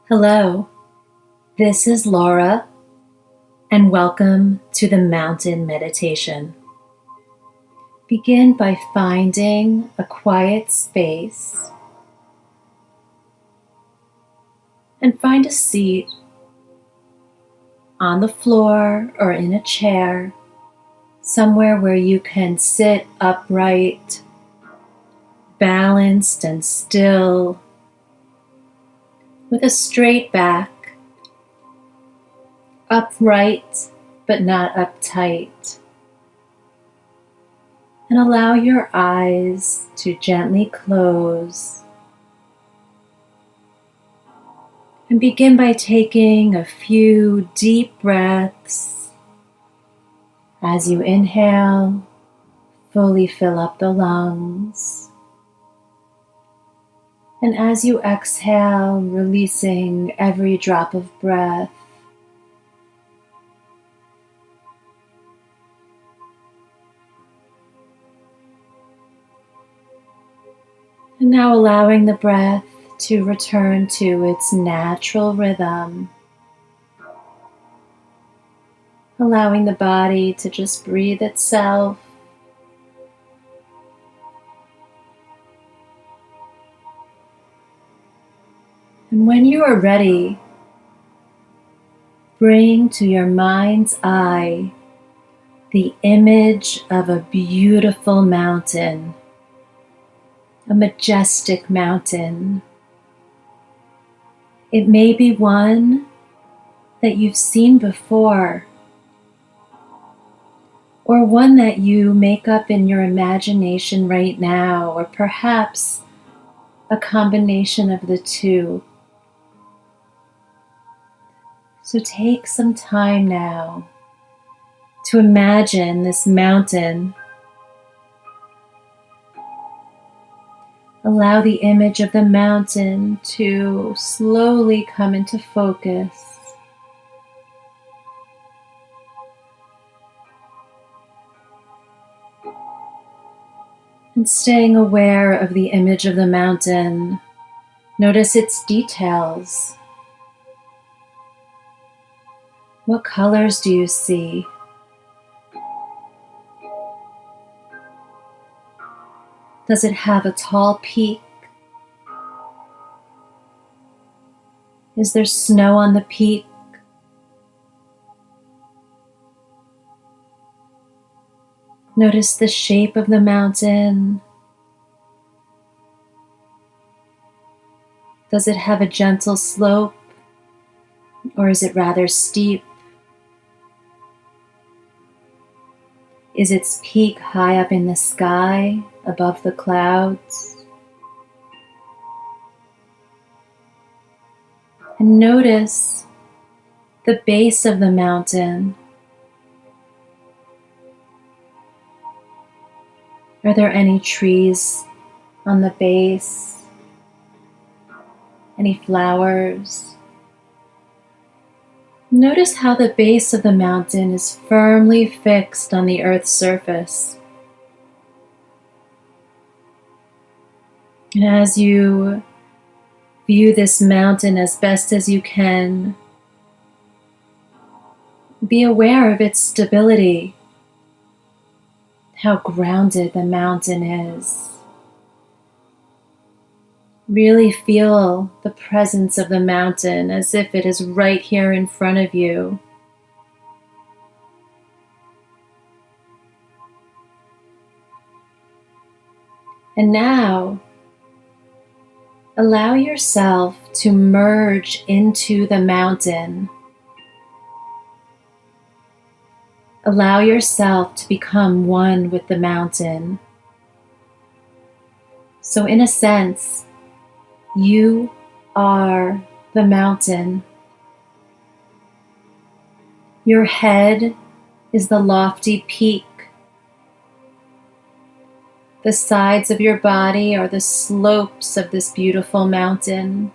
Hello, this is Laura, and welcome to the Mountain Meditation. Begin by finding a quiet space and find a seat on the floor or in a chair, somewhere where you can sit upright, balanced and still, with a straight back, upright but not uptight. And allow your eyes to gently close. And begin by taking a few deep breaths. As you inhale, fully fill up the lungs. And as you exhale, releasing every drop of breath. And now allowing the breath to return to its natural rhythm. Allowing the body to just breathe itself. And when you are ready, bring to your mind's eye the image of a beautiful mountain. A majestic mountain. It may be one that you've seen before, or one that you make up in your imagination right now, or perhaps a combination of the two. So take some time now to imagine this mountain. Allow the image of the mountain to slowly come into focus. And staying aware of the image of the mountain, notice its details. What colors do you see? Does it have a tall peak? Is there snow on the peak? Notice the shape of the mountain. Does it have a gentle slope, or is it rather steep? Is its peak high up in the sky, above the clouds? And notice the base of the mountain. Are there any trees on the base? Any flowers? Notice how the base of the mountain is firmly fixed on the earth's surface. And as you view this mountain as best as you can, be aware of its stability, how grounded the mountain is. Really feel the presence of the mountain as if it is right here in front of you. And now, allow yourself to merge into the mountain. Allow yourself to become one with the mountain. So in a sense, you are the mountain. Your head is the lofty peak. The sides of your body are the slopes of this beautiful mountain.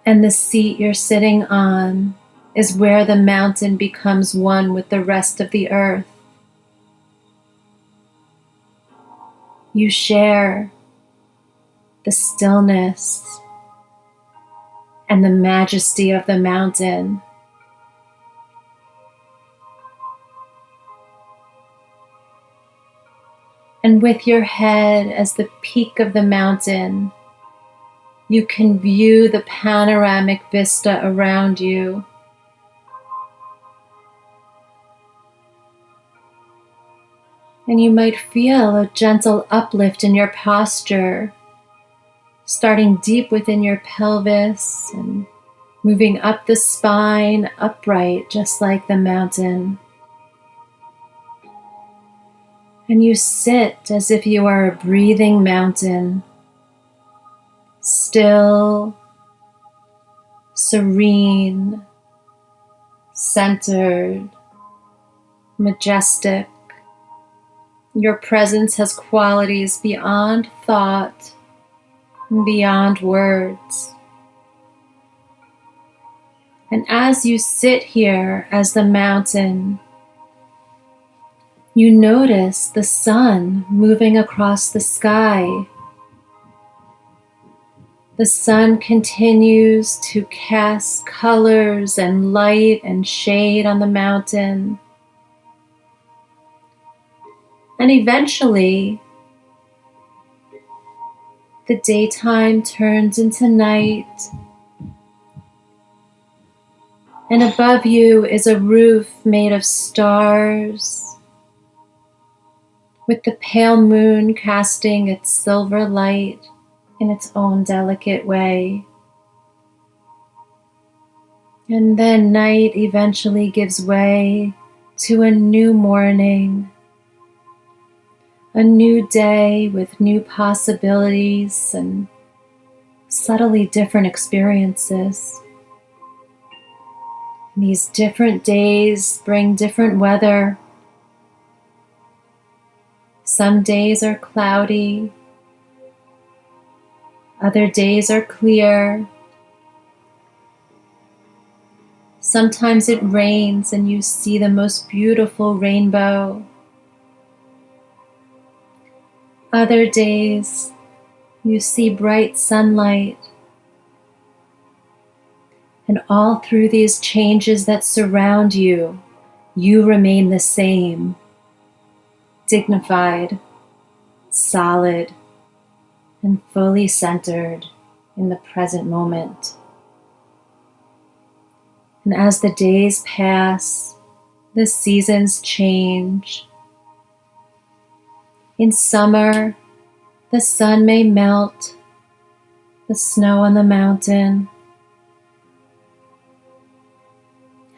And the seat you're sitting on is where the mountain becomes one with the rest of the earth. You share the stillness and the majesty of the mountain. And with your head as the peak of the mountain, you can view the panoramic vista around you. And you might feel a gentle uplift in your posture, starting deep within your pelvis and moving up the spine, upright, just like the mountain. And you sit as if you are a breathing mountain, still, serene, centered, majestic. Your presence has qualities beyond thought and beyond words. And as you sit here as the mountain, you notice the sun moving across the sky. The sun continues to cast colors and light and shade on the mountain. And eventually, the daytime turns into night. And above you is a roof made of stars, with the pale moon casting its silver light in its own delicate way. And then night eventually gives way to a new morning, a new day with new possibilities and subtly different experiences. These different days bring different weather. Some days are cloudy, other days are clear. Sometimes it rains and you see the most beautiful rainbow. Other days you see bright sunlight. And all through these changes that surround you, you remain the same, dignified, solid, and fully centered in the present moment. And as the days pass, the seasons change. In summer, the sun may melt the snow on the mountain.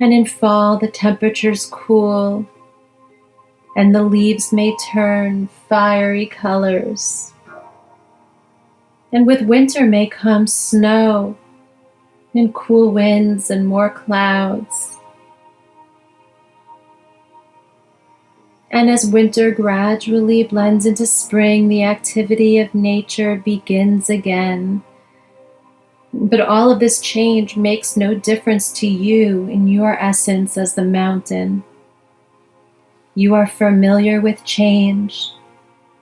And in fall, the temperatures cool and the leaves may turn fiery colors. And with winter may come snow and cool winds and more clouds. And as winter gradually blends into spring, the activity of nature begins again. But all of this change makes no difference to you in your essence as the mountain. You are familiar with change,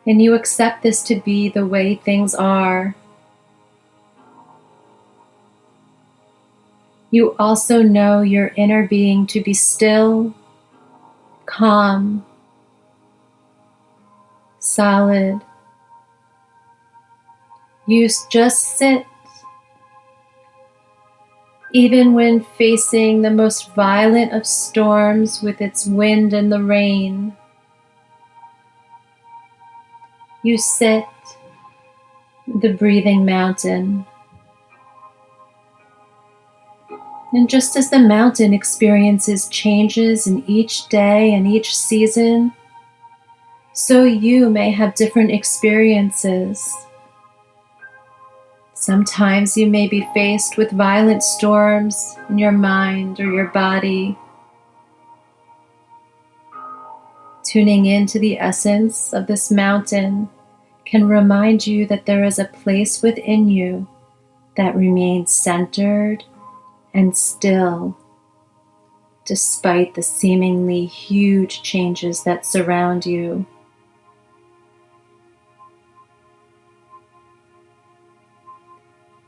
and you accept this to be the way things are. You also know your inner being to be still, calm, solid. You just sit. Even when facing the most violent of storms with its wind and the rain, you sit, the breathing mountain. And just as the mountain experiences changes in each day and each season, so you may have different experiences. Sometimes you may be faced with violent storms in your mind or your body. Tuning into the essence of this mountain can remind you that there is a place within you that remains centered and still, despite the seemingly huge changes that surround you.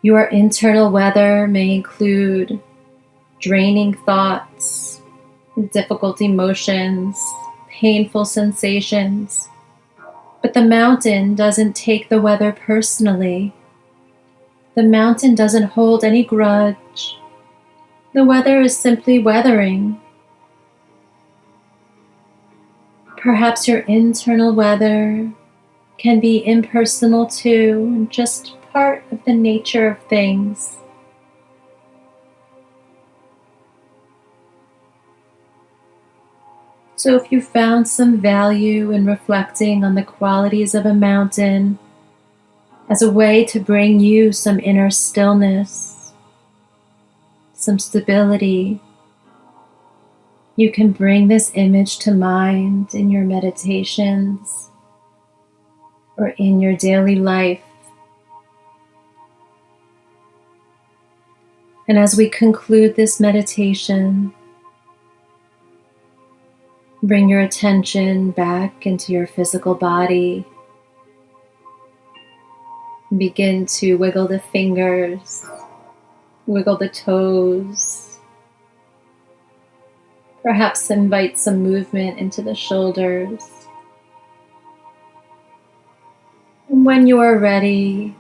Your internal weather may include draining thoughts, difficult emotions, painful sensations. But the mountain doesn't take the weather personally. The mountain doesn't hold any grudge. The weather is simply weathering. Perhaps your internal weather can be impersonal too, and just part of the nature of things. So if you found some value in reflecting on the qualities of a mountain as a way to bring you some inner stillness, some stability, you can bring this image to mind in your meditations or in your daily life. And as we conclude this meditation, bring your attention back into your physical body. Begin to wiggle the fingers, wiggle the toes. Perhaps invite some movement into the shoulders. And when you are ready,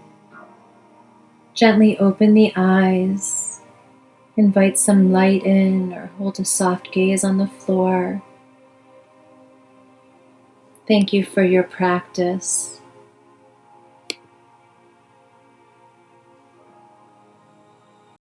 gently open the eyes. Invite some light in or hold a soft gaze on the floor. Thank you for your practice.